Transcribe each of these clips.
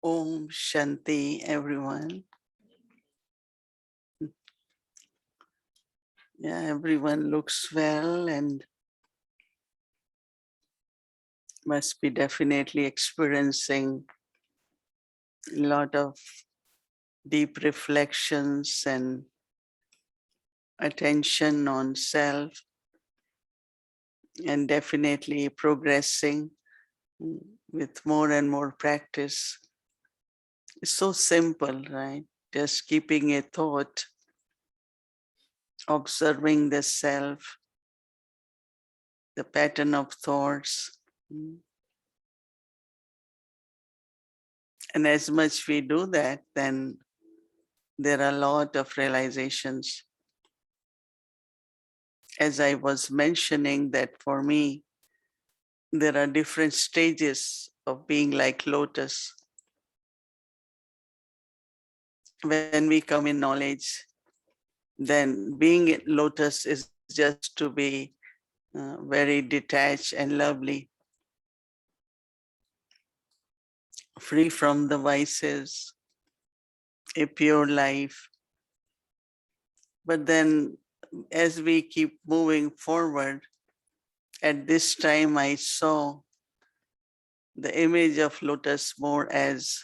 Om Shanti, everyone. Yeah, everyone looks well and must be definitely experiencing a lot of deep reflections and attention on self, and definitely progressing with more and more practice. It's so simple, right? Just keeping a thought, observing the self, the pattern of thoughts. And as much we do that, then there are a lot of realizations. As I was mentioning that for me, there are different stages of being like lotus. When we come in knowledge, then being lotus is just to be very detached and lovely. free from the vices, a pure life. But then as we keep moving forward, at this time I saw the image of lotus more as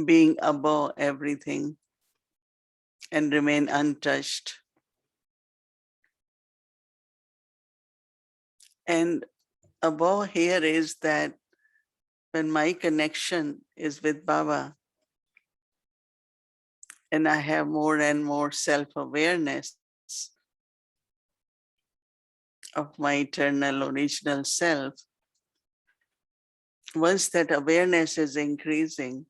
being above everything and remain untouched. And above here is that when my connection is with Baba and I have more and more self-awareness of my eternal original self, once that awareness is increasing,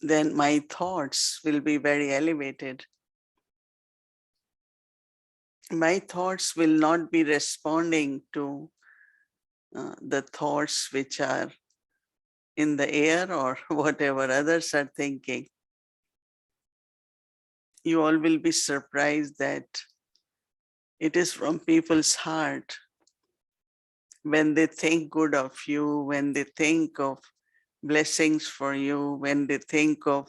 then my thoughts will be very elevated. My thoughts will not be responding to the thoughts which are in the air or whatever others are thinking. You all will be surprised that it is from people's heart. When they think good of you, when they think of blessings for you, when they think of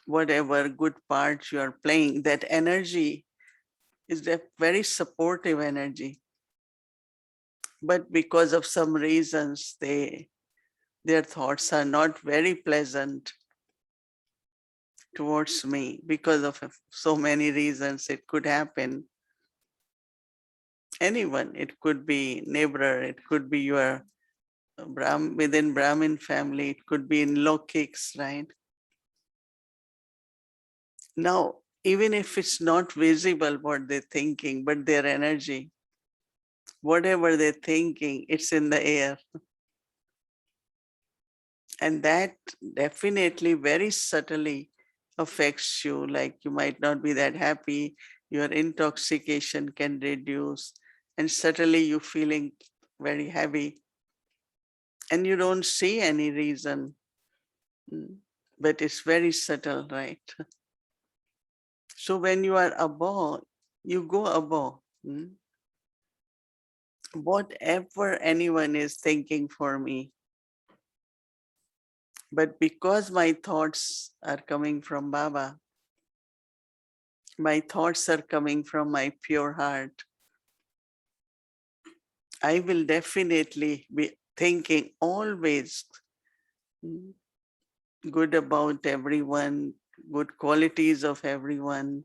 whatever good part you are playing, that energy is a very supportive energy. But because of some reasons, their thoughts are not very pleasant towards me because of so many reasons. It could happen. Anyone, it could be neighbor, it could be your within Brahmin family, it could be in Lokiks, right? Now, even if it's not visible what they're thinking, but their energy, whatever they're thinking, it's in the air. And that definitely very subtly affects you. Like you might not be that happy, your intoxication can reduce, and suddenly you feeling very heavy. And you don't see any reason, but it's very subtle, right? So when you are above, you go above. Whatever anyone is thinking for me, but because my thoughts are coming from Baba, my thoughts are coming from my pure heart, I will definitely be thinking always good about everyone, good qualities of everyone.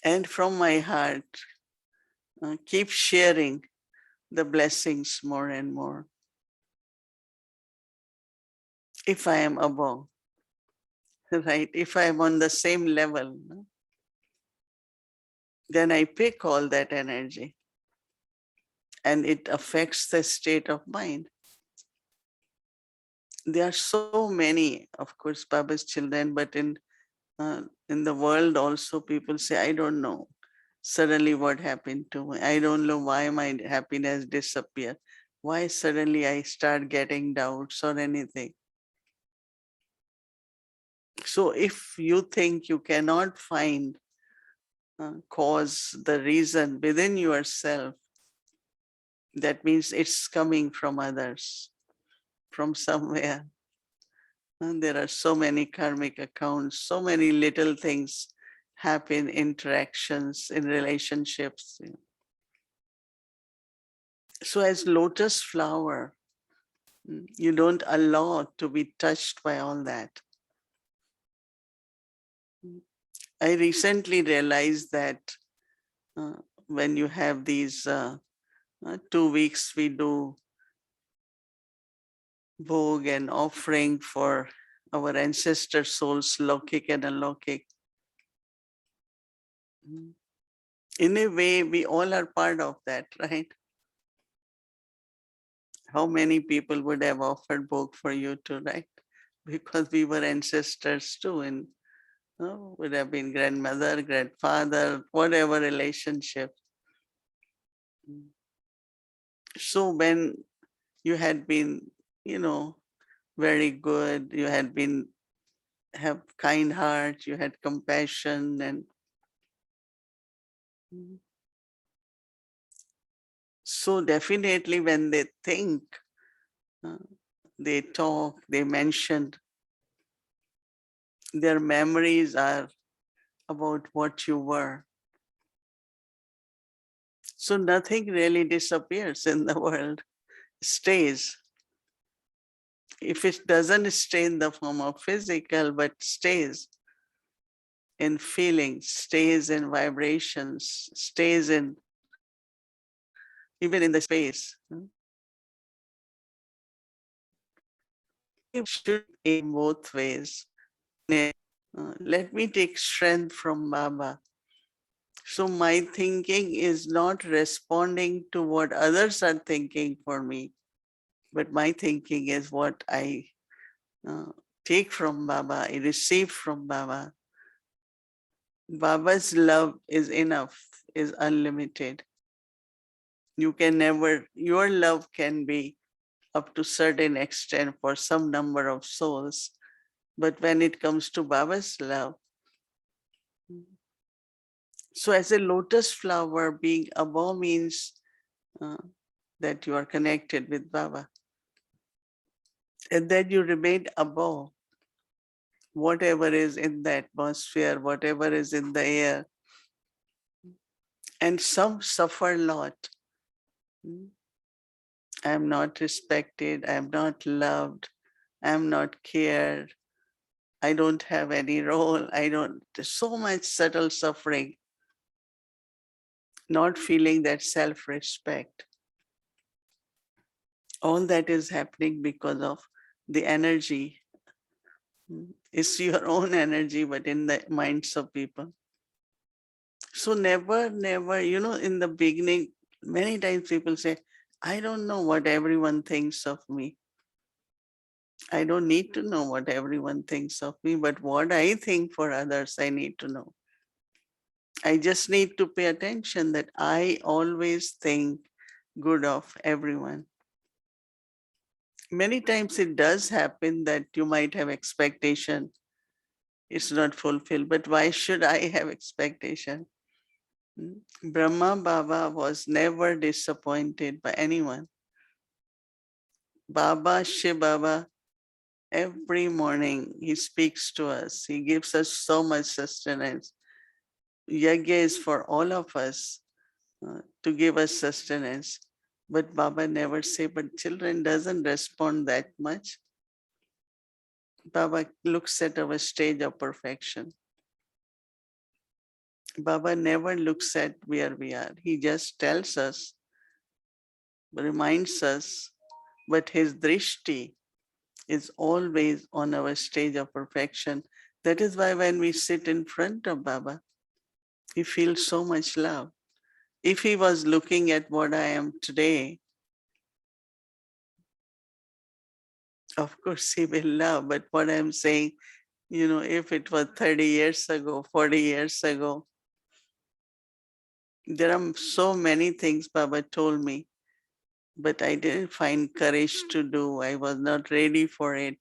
And from my heart, keep sharing the blessings more and more. If I am above, right? If I am on the same level, then I pick all that energy and it affects the state of mind. There are so many, of course, Baba's children, but in the world also people say, I don't know suddenly what happened to me. I don't know why my happiness disappeared. Why suddenly I start getting doubts or anything. So if you think you cannot find cause, the reason within yourself, that means it's coming from others, from somewhere. And there are so many karmic accounts, so many little things happen, interactions in relationships. So as lotus flower, you don't allow to be touched by all that. I recently realized that when you have these 2 weeks, we do bhog and offering for our ancestor souls, Lokik and Alokik. In a way, we all are part of that, right? How many people would have offered bhog for you to write? Because we were ancestors too, and would have been grandmother, grandfather, whatever relationship. So when you had been, very good, you had been have kind heart, you had compassion, and So definitely when they think, uh, they talk, they mention, their memories are about what you were. So nothing really disappears in the world, stays. If it doesn't stay in the form of physical, but stays in feelings, stays in vibrations, stays in even in the space. We should aim both ways. Let me take strength from Baba. So my thinking is not responding to what others are thinking for me, but my thinking is what I uh, take from Baba, I receive from Baba. Baba's love is enough, is unlimited. You can never, your love can be up to certain extent for some number of souls. But when it comes to Baba's love, so as a lotus flower being above means uh, that you are connected with Baba. And then you remain above whatever is in the atmosphere, whatever is in the air. And some suffer a lot. I am not respected, I am not loved, I am not cared, I don't have any role, there's so much subtle suffering, not feeling that self-respect. All that is happening because of the energy. It's your own energy, but in the minds of people. So never, never, in the beginning, many times people say, I don't know what everyone thinks of me. I don't need to know what everyone thinks of me, but what I think for others, I need to know. I just need to pay attention that I always think good of everyone. Many times it does happen that you might have expectation, it's not fulfilled, but why should I have expectation? Brahma Baba was never disappointed by anyone. Baba, Shiv Baba, every morning he speaks to us. He gives us so much sustenance. Yajna is for all of us to give us sustenance. But Baba never say, but children doesn't respond that much. Baba looks at our stage of perfection. Baba never looks at where we are. He just tells us, reminds us, but his drishti is always on our stage of perfection. That is why when we sit in front of Baba, he feels so much love. If he was looking at what I am today, of course he will love. But what I'm saying, if it was 30 years ago, 40 years ago, there are so many things Baba told me, but I didn't find courage to do. I was not ready for it.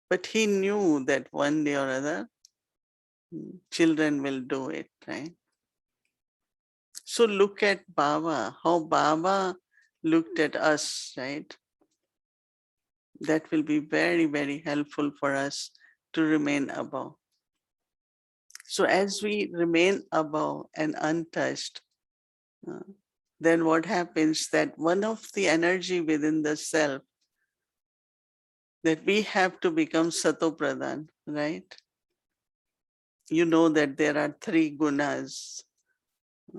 But he knew that one day or other, children will do it, right? So look at Baba, how Baba looked at us, right? That will be very, very helpful for us to remain above. So as we remain above and untouched, uh, then what happens that one of the energy within the self that we have to become Satopradhan, right? You know that there are three gunas,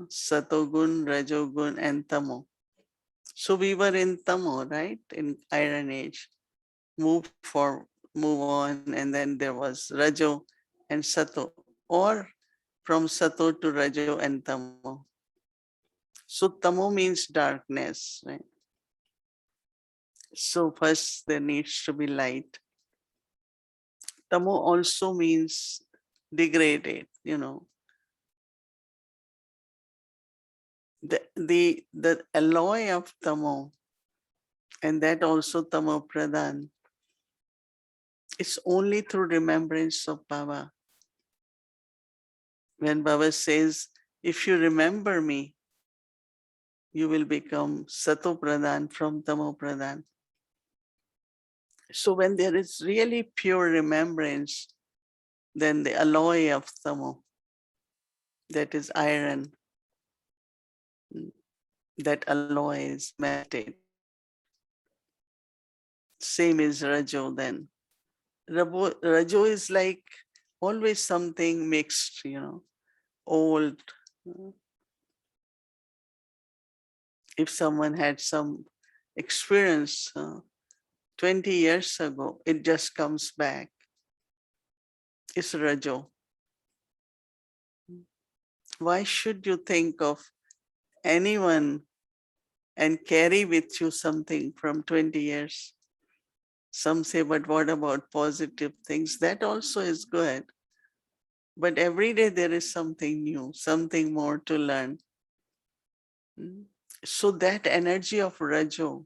Satogun, Rajogun, and Tamo. So we were in Tamo, right? In Iron Age. Move on, and then there was Rajo and Sato, or from Sato to Rajo and Tamo. So Tamo means darkness, right? So first there needs to be light. Tamo also means degraded, the alloy of Tamo, and that also Tamo Pradhan. It's only through remembrance of Baba. When Baba says, if you remember me, you will become Sato Pradhan from Tamo Pradhan. So when there is really pure remembrance, then the alloy of Tamo, that is iron, that alloy is melted. Same is Rajo then. Rajo is like always something mixed, old. If someone had some experience 20 years ago, it just comes back. It's Rajo. Why should you think of anyone and carry with you something from 20 years? Some say, but what about positive things? That also is good. But every day there is something new, something more to learn. Mm. So that energy of Rajo,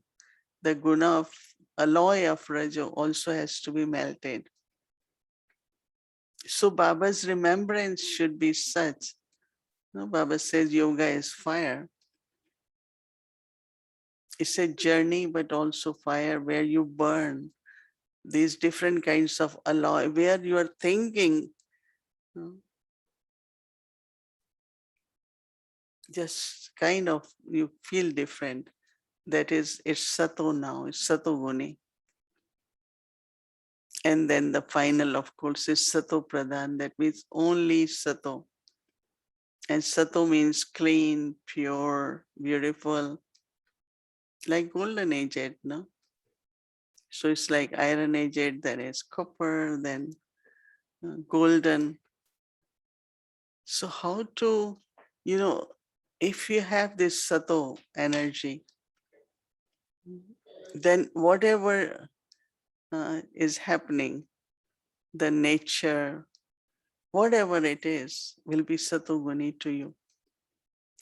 the guna of alloy of Rajo also has to be melted. So Baba's remembrance should be such. No, Baba says yoga is fire. It's a journey, but also fire where you burn these different kinds of alloy, where you are thinking, just kind of you feel different. That is, it's Sato now, it's Satoguni. And then the final, of course, is Sato Pradhan, that means only Sato. And Sato means clean, pure, beautiful, like golden aged, no? So it's like iron aged, then is copper, then golden. So how to, if you have this Sato energy, then whatever is happening, the nature, whatever it is, will be Satoguni to you.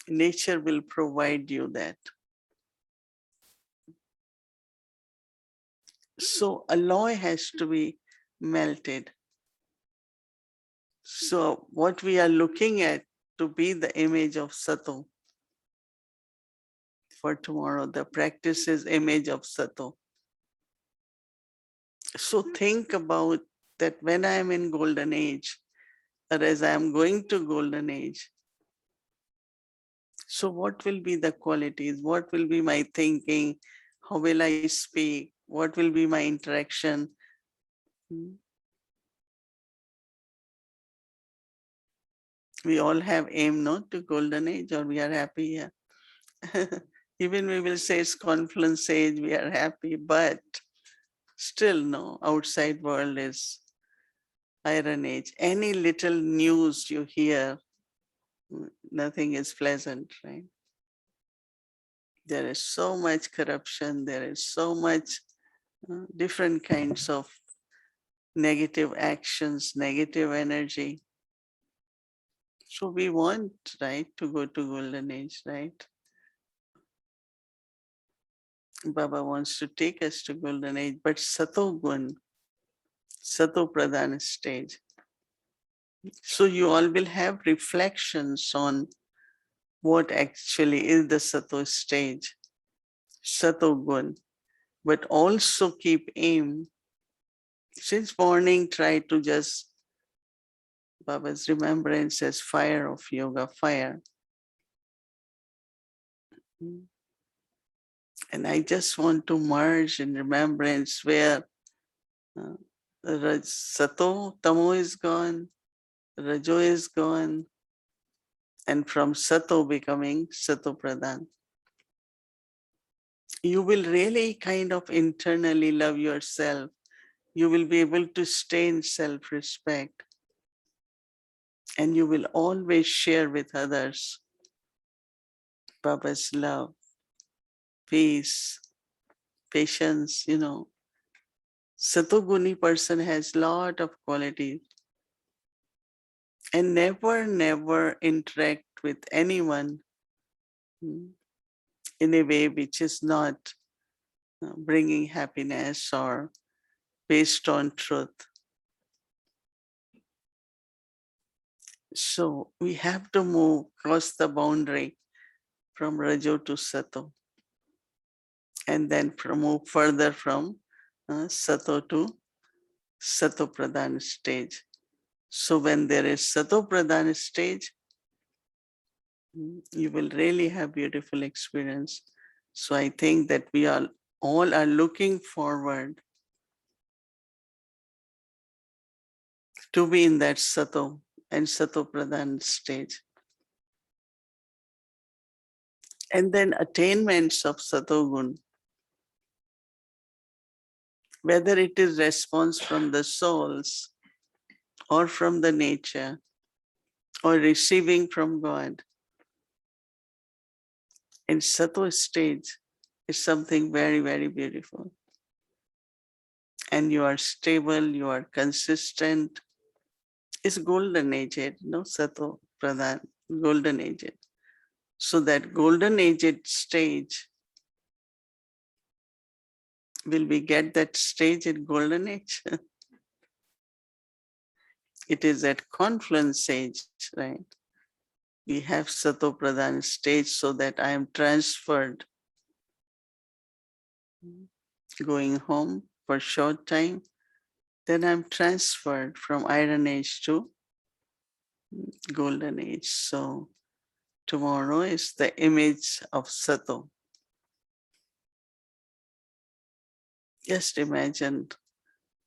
Nature will provide you that. So alloy has to be melted. So what we are looking at to be the image of Sato for tomorrow, the practice is image of Sato. So think about that when I am in golden age, or as I am going to golden age, so what will be the qualities? What will be my thinking? How will I speak? What will be my interaction? We all have aim, not to golden age, or we are happy here. Even we will say it's confluence age, we are happy, but still no, outside world is iron age. Any little news you hear, nothing is pleasant, right? There is so much corruption, there is so much different kinds of negative actions, negative energy. So we want, right, to go to golden age, right? Baba wants to take us to golden age, but Satogun, Sato Pradhan stage. So you all will have reflections on what actually is the Sato stage, Satogun, but also keep aim. Since morning, try to just, Baba's remembrance as fire of yoga, fire. And I just want to merge in remembrance where Sato, Tamo is gone, Rajo is gone, and from Sato becoming Sato Pradhan. You will really kind of internally love yourself. You will be able to stay in self-respect, and you will always share with others Baba's love, peace, patience. Satoguni person has lot of qualities and never interact with anyone in a way which is not bringing happiness or based on truth. So we have to move across the boundary from Rajo to Sato, and then move further from Sato to Sato Pradhan stage. So when there is Sato Pradhan stage, you will really have beautiful experience. So I think that we all are looking forward to be in that Sato and Sato Pradhan stage. And then attainments of Satogun, whether it is response from the souls or from the nature or receiving from God, in Sato stage is something very, very beautiful. And you are stable, you are consistent. It's golden aged, no Sato Pradhan, golden aged. So that golden aged stage, will we get that stage in golden age? It is at confluence age, right? We have Sato Pradhan stage so that I am transferred, going home for short time. Then I'm transferred from Iron Age to Golden Age. So tomorrow is the image of Sato. Just imagine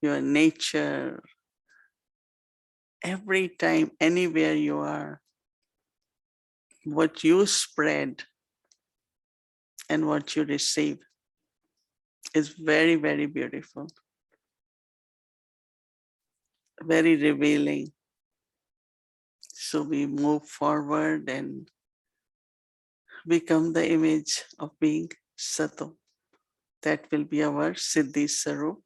your nature, every time, anywhere you are, what you spread and what you receive is very, very beautiful, very revealing. So we move forward and become the image of being Sato. That will be our Siddhi Swaroop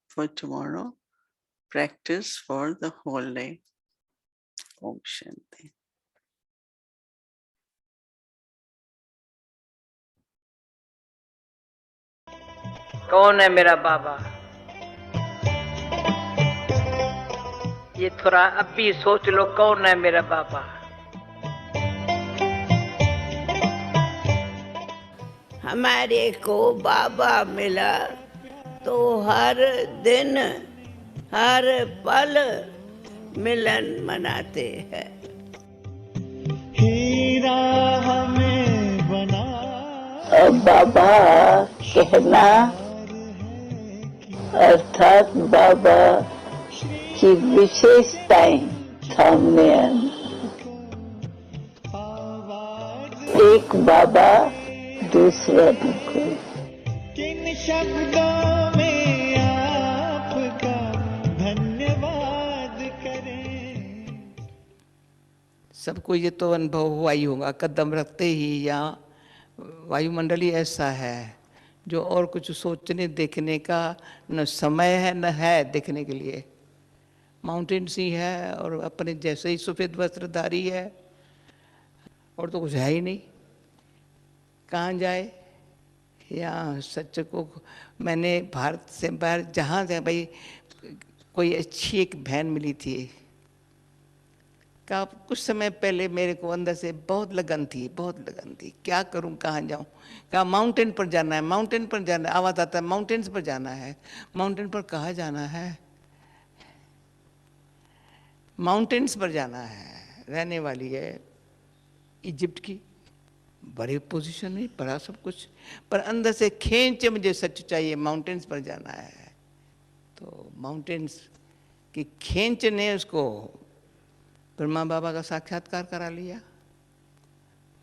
for tomorrow. Practice for the whole day. Om Shanti. कौन है मेरा बाबा? ये थोड़ा अब भी सोच लो, कौन है मेरा बाबा? हमारे को बाबा मिला तो हर दिन हर पल मिलन मनाते हैं। हीरा हमें बना अब बाबा कहना अर्थात बाबा की विशेषताएं सामने आना। एक बाबा दूसरा दुख। किन शब्दों में आपका धन्यवाद करें। सबको ये तो अनुभव हुआ ही होगा, कदम रखते ही या वायुमंडल ही ऐसा है जो और कुछ सोचने देखने का न समय है न है देखने के लिए। माउंटेन्स ही है और अपने जैसे ही सफ़ेद वस्त्रधारी है और तो कुछ है ही नहीं। कहाँ जाए? या सच को मैंने भारत से बाहर जहाँ से भाई कोई अच्छी एक बहन मिली थी का कुछ समय पहले मेरे को अंदर से बहुत लगन थी, बहुत लगन थी, क्या करूं, कहाँ जाऊं। कहा माउंटेन पर जाना है, माउंटेन पर जाना है, आवाज़ आता है माउंटेन्स पर जाना है। माउंटेन पर कहाँ जाना है? माउंटेन्स पर जाना है। रहने वाली है इजिप्ट की, बड़ी पोजीशन में, बड़ा सब कुछ, पर अंदर से खींच मुझे सच चाहिए, माउंटेन्स पर जाना है। तो माउंटेन्स की खींच ने उसको ब्रह्मा बाबा का साक्षात्कार करा लिया।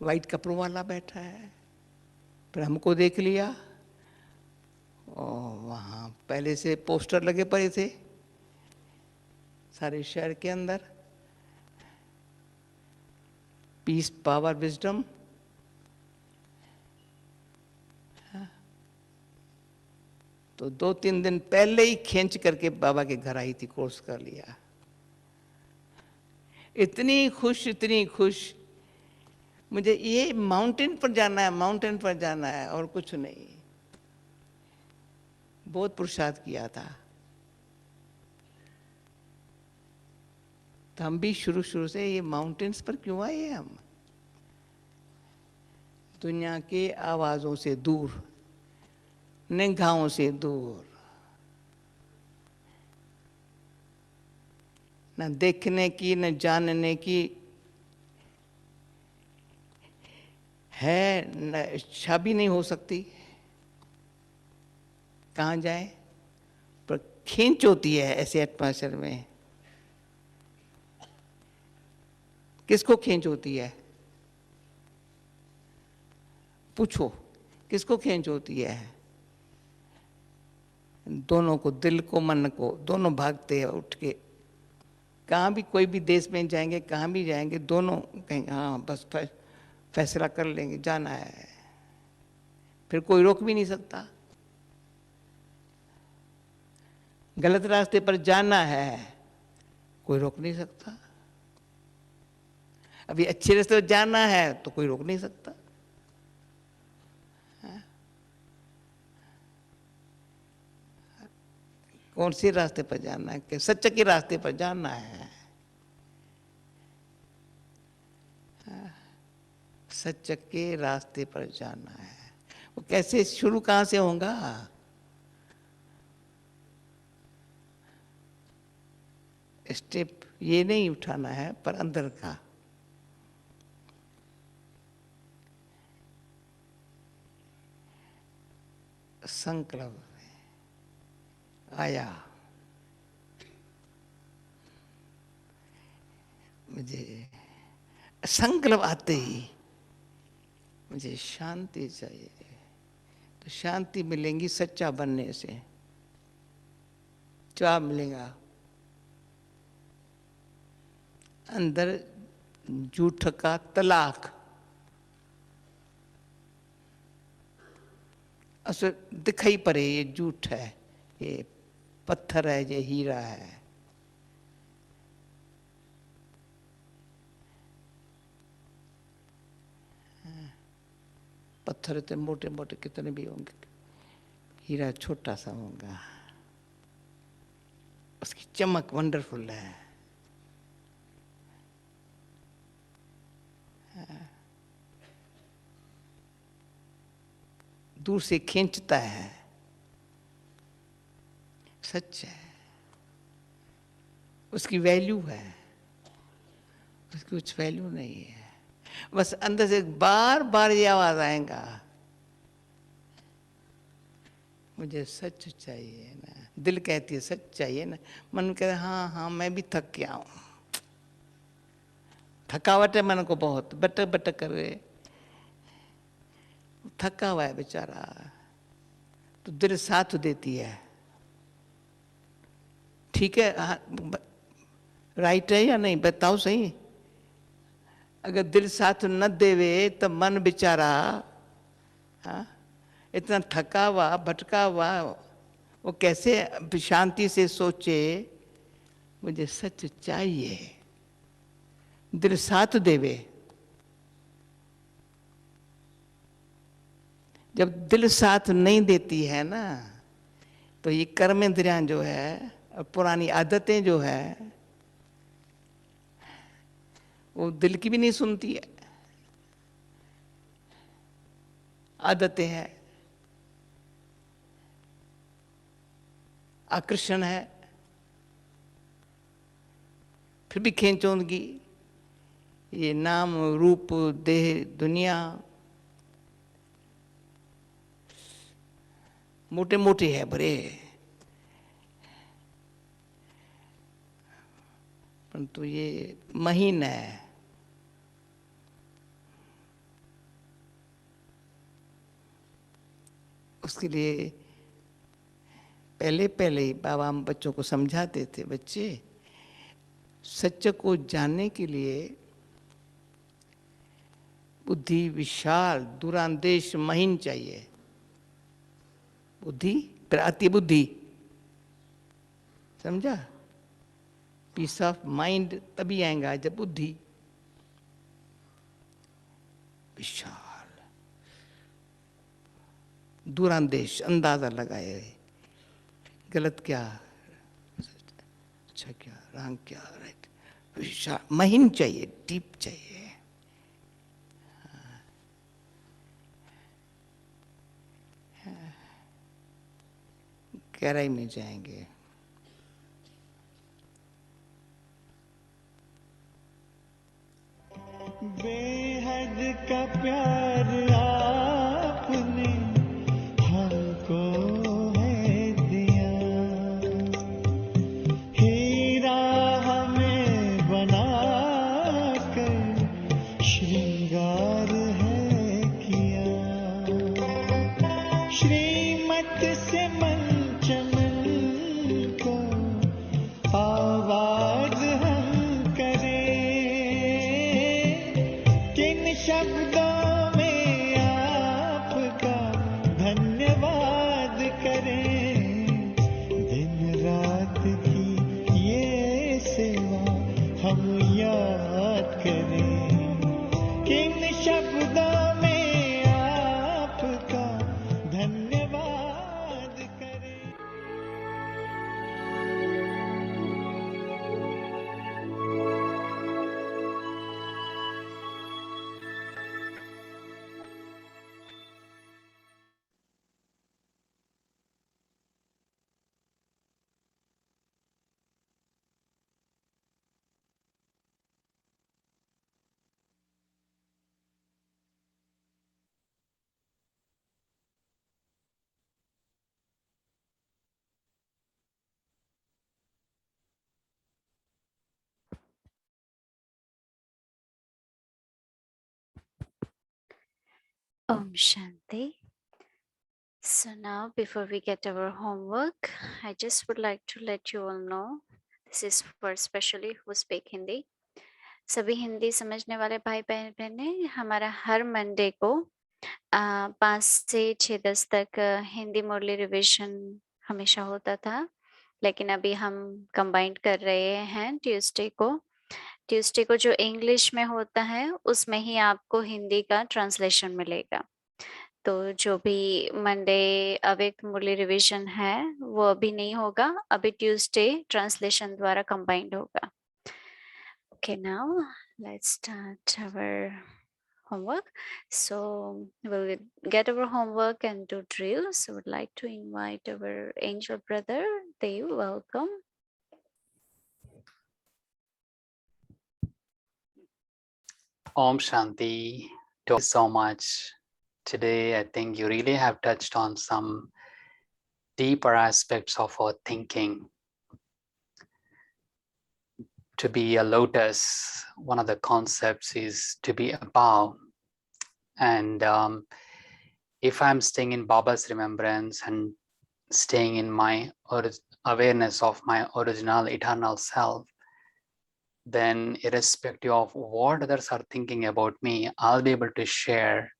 वाइट कपड़ों वाला बैठा है, फिर हमको देख लिया और वहाँ पहले से पोस्टर लगे पड़े थे सारे शहर के अंदर, पीस, पावर, विजडम। तो 2-3 दिन पहले ही खींच करके बाबा के घर आई थी, कोर्स कर लिया। इतनी खुश, मुझे ये माउंटेन पर जाना है, माउंटेन पर जाना है और कुछ नहीं। बहुत पुरुषार्थ किया था। तो हम भी शुरू से ये माउंटेन्स पर क्यों आए? हम दुनिया के आवाजों से दूर, निगाहों से दूर, न देखने की न जानने की है, न इच्छा भी नहीं हो सकती। कहाँ जाए, पर खींच होती है ऐसे एटमॉस्फेयर में। किसको खींच होती है? पूछो, किसको खींच होती है? दोनों को, दिल को मन को, दोनों भागते हैं उठ के। कहाँ भी, कोई भी देश में जाएंगे, कहाँ भी जाएंगे, दोनों कहेंगे हाँ बस फैसला कर लेंगे, जाना है। फिर कोई रोक भी नहीं सकता। गलत रास्ते पर जाना है, कोई रोक नहीं सकता। अभी अच्छे रास्ते पर जाना है तो कोई रोक नहीं सकता। कौन से रास्ते पर जाना है? कि सच्चे के रास्ते पर जाना है। सच के रास्ते पर जाना है। वो कैसे शुरू, कहाँ से होगा? स्टेप ये नहीं उठाना है, पर अंदर का। संकल्प आया मुझे, संकल्प आते ही मुझे शांति चाहिए, तो शांति मिलेंगी सच्चा बनने से। क्या मिलेगा? अंदर झूठ का तलाक। असर दिखाई पड़े ये झूठ है, ये पत्थर है, ये हीरा है। पत्थर इतने मोटे मोटे कितने भी होंगे, हीरा छोटा सा होगा, उसकी चमक वंडरफुल है। दूर से खींचता है, सच है, उसकी वैल्यू है, उसकी कुछ वैल्यू नहीं है। बस अंदर से बार बार ये आवाज आएगा, मुझे सच चाहिए ना। दिल कहती है सच चाहिए ना, मन कहता है हाँ हाँ मैं भी थक गया हूं, थकावट है मन को बहुत, बटक बटक कर रहे, थका हुआ है बेचारा। तो दिल साथ देती है, ठीक है राइट है या नहीं बताओ सही। अगर दिल साथ न देवे तो मन बेचारा इतना थका हुआ भटका हुआ, वो कैसे शांति से सोचे मुझे सच चाहिए। दिल साथ देवे। जब दिल साथ नहीं देती है ना, तो ये कर्मेंद्रियां जो है और पुरानी आदतें जो है वो दिल की भी नहीं सुनती है। आदतें हैं, आकर्षण है, फिर भी खींचोगी। ये नाम रूप देह दुनिया मोटे मोटे है बड़े, परंतु ये महीन है। उसके लिए पहले पहले ही बाबा हम बच्चों को समझाते थे, बच्चे सत्य को जानने के लिए बुद्धि विशाल दूरांदेश महीन चाहिए। बुद्धि फिर आती बुद्धि, समझा? पीस ऑफ माइंड तभी आएगा जब बुद्धि विशाल दूरांदेश अंदाजा लगाए, गलत क्या अच्छा क्या रंग क्या राइट, विशाल महीन चाहिए, डीप चाहिए। गहराई में जाएंगे। बेहद का प्यार आपने हमको है दिया, हीरा हमें बना कर श्रृंगार है किया, श्रीमत से मंचमन को आवाज हम करें, किन शब्दों में आपका धन्यवाद करें, दिन रात की ये सेवा हम याद करें, किन शब्दों में आपका धन्यवाद करें। Om Shanti. So now, before we get our homework, I just would like to let you all know, this is for especially who speak Hindi. सभी हिंदी समझने वाले भाई बहने हमारा हर मंडे को 5 से 6:10 तक हिंदी मुरली रिविजन हमेशा होता था, लेकिन अभी हम कंबाइंड कर रहे हैं ट्यूसडे को जो इंग्लिश में होता है उसमें ही आपको हिंदी का ट्रांसलेशन मिलेगा। तो जो भी मंडे अवेक मुरली रिविजन है वो अभी नहीं होगा, अभी ट्यूसडे ट्रांसलेशन द्वारा कंबाइंड होगा। Okay, now let's start our homework. So we'll get our homework and do drills. So I would like to invite our angel brother, Dev. Welcome. Om Shanti. Thank you so much. Today, I think you really have touched on some deeper aspects of our thinking. To be a lotus, one of the concepts is to be above. And if I'm staying in Baba's remembrance and staying in my awareness of my original eternal self, then irrespective of what others are thinking about me, I'll be able to share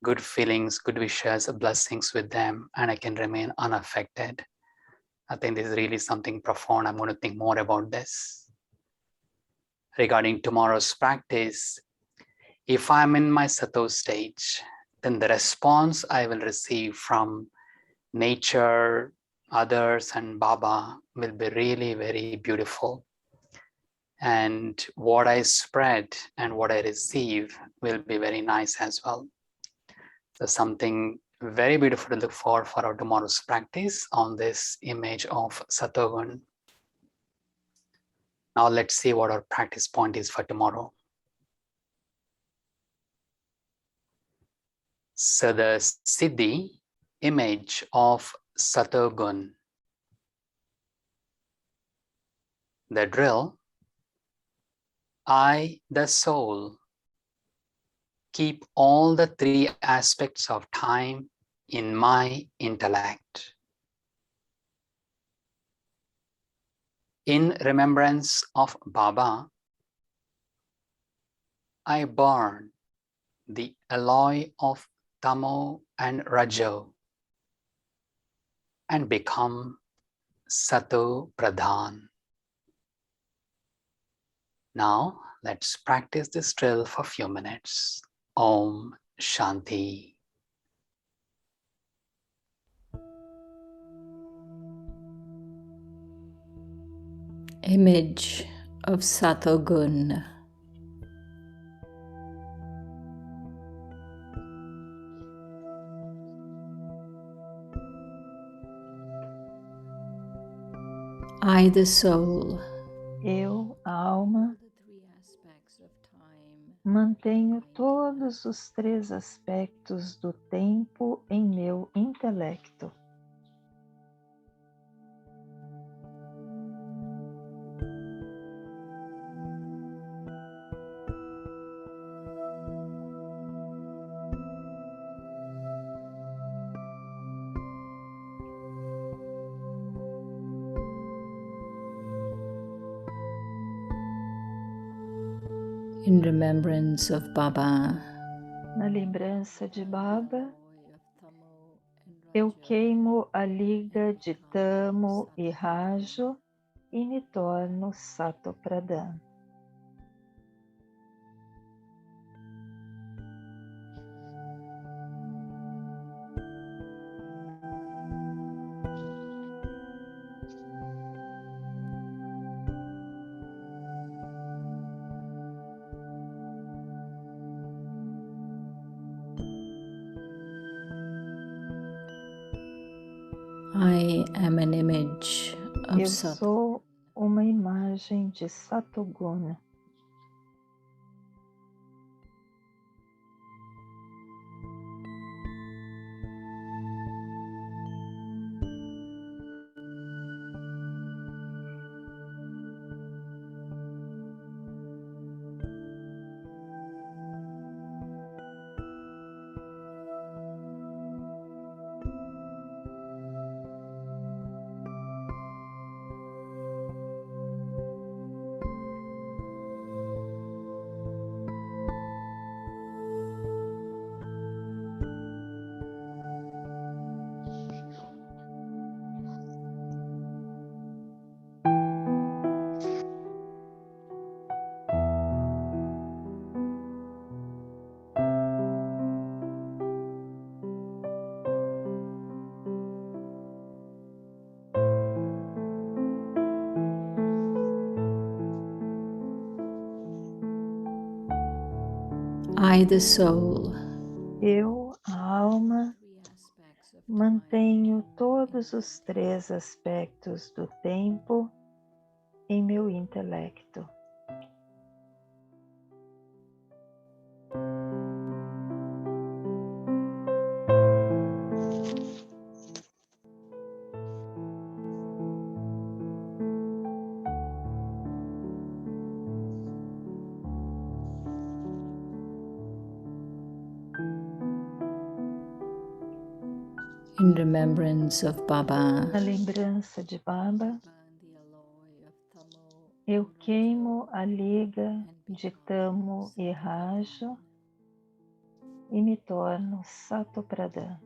good feelings, good wishes, blessings with them, and I can remain unaffected. I think this is really something profound. I'm going to think more about this. Regarding tomorrow's practice, if I'm in my Sato stage, then the response I will receive from nature, others, and Baba will be really very beautiful. And what I spread and what I receive will be very nice as well. So something very beautiful to look for our tomorrow's practice on this image of Satogun. Now let's see what our practice point is for tomorrow. So the Siddhi image of Satogun. The drill, I, the soul, keep all the 3 aspects of time in my intellect. In remembrance of Baba, I burn the alloy of Tamo and Rajo and become Sato Pradhan. Now let's practice this drill for a few minutes. Om Shanti. Image of Satogun. I, the soul, Eu, a alma, mantenho todos os três aspectos do tempo em meu intelecto. in remembrance of Baba, Na lembrança de Baba, eu queimo a liga de Tamo e Rajo e me torno Sato Pradhan. I am an image of Eu Sat. sou uma imagem de Satogun. I, the soul, Eu, a alma, mantenho todos os três aspectos do tempo em meu intelecto. in remembrance of Baba, Na lembrança de Baba, eu queimo a liga de Tamo e Rajo e me torno Sato Pradhan.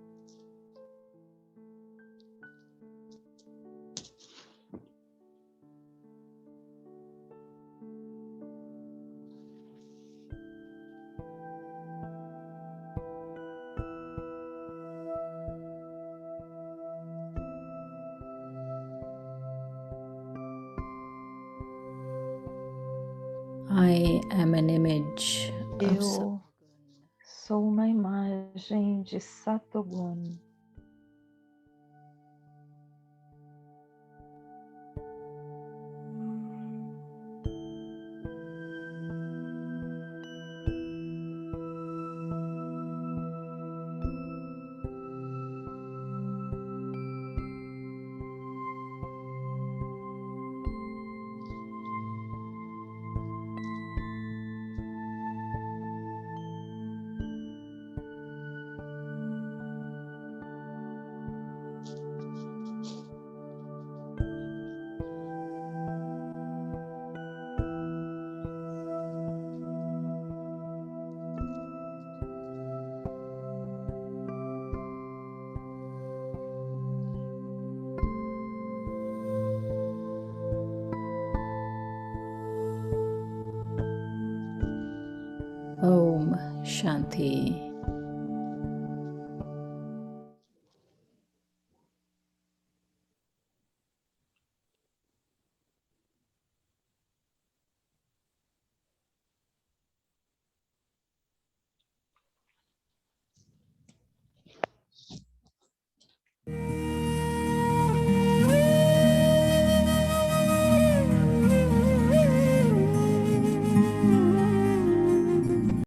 I am an image of Sat. Eu sou uma imagem de Satogun. Om Shanti.